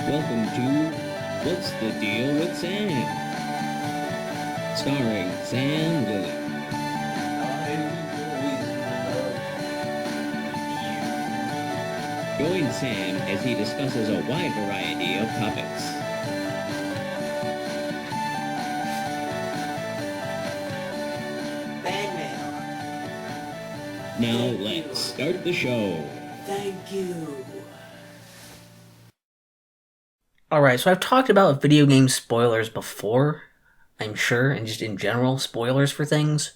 Welcome to What's the Deal with Sam? Starring Sam Lilly. Join Sam as he discusses a wide variety of topics. Batman. Now let's start the show. Thank you. Alright, so I've talked about video game spoilers before, I'm sure, and just in general, spoilers for things.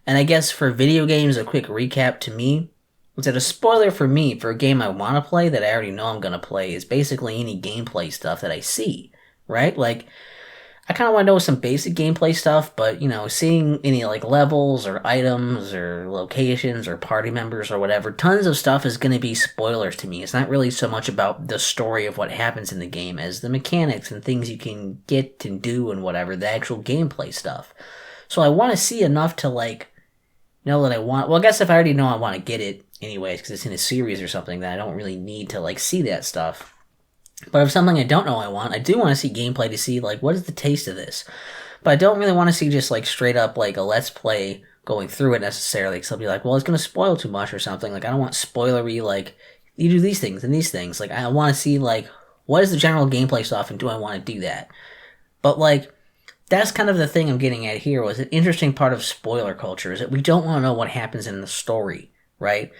And I guess for video games, a quick recap to me is that a spoiler for me for a game I want to play that I already know I'm going to play is basically any gameplay stuff that I see, right? Like, I kind of want to know some basic gameplay stuff, but, seeing any, levels or items or locations or party members or whatever, tons of stuff is going to be spoilers to me. It's not really so much about the story of what happens in the game as the mechanics and things you can get and do and whatever, the actual gameplay stuff. So I want to see enough to, know that I want... Well, I guess if I already know I want to get it anyways, because it's in a series or something, then I don't really need to, see that stuff. But if something I don't know I want, I do want to see gameplay to see, what is the taste of this? But I don't really want to see just, straight up, a Let's Play going through it necessarily, because I'll be like, well, it's going to spoil too much or something. I don't want spoilery, you do these things and these things. I want to see, what is the general gameplay stuff, and do I want to do that? But, that's kind of the thing I'm getting at here, was an interesting part of spoiler culture, is that we don't want to know what happens in the story, right?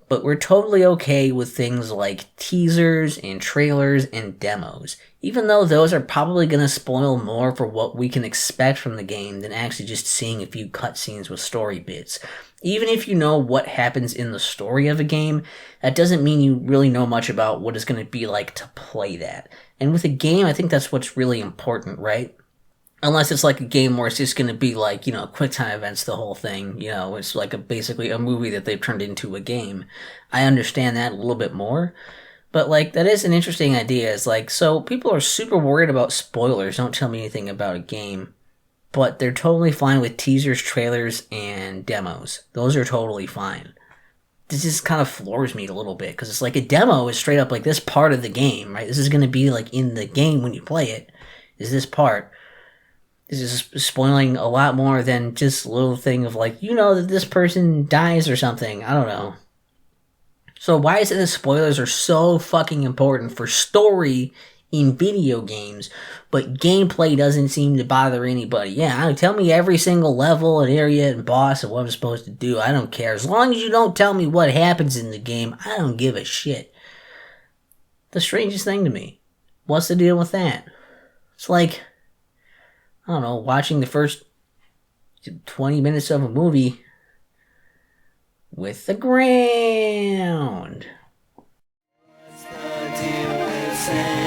But we're totally okay with things like teasers and trailers and demos, even though those are probably going to spoil more for what we can expect from the game than actually just seeing a few cutscenes with story bits. Even if you know what happens in the story of a game, that doesn't mean you really know much about what it's going to be like to play that. And with a game, I think that's what's really important, right? Unless it's a game where it's just going to be quick time events, the whole thing. It's basically a movie that they've turned into a game. I understand that a little bit more. But that is an interesting idea. It's so people are super worried about spoilers. Don't tell me anything about a game. But they're totally fine with teasers, trailers, and demos. Those are totally fine. This just kind of floors me a little bit. Because it's a demo is straight up this part of the game, right? This is going to be in the game when you play it. Is this part. This is spoiling a lot more than just a little thing of that this person dies or something. I don't know. So why is it that spoilers are so fucking important for story in video games, but gameplay doesn't seem to bother anybody? Yeah, tell me every single level and area and boss and what I'm supposed to do. I don't care. As long as you don't tell me what happens in the game, I don't give a shit. The strangest thing to me. What's the deal with that? It's I don't know, watching the first 20 minutes of a movie with the ground. What's the deal with Sam?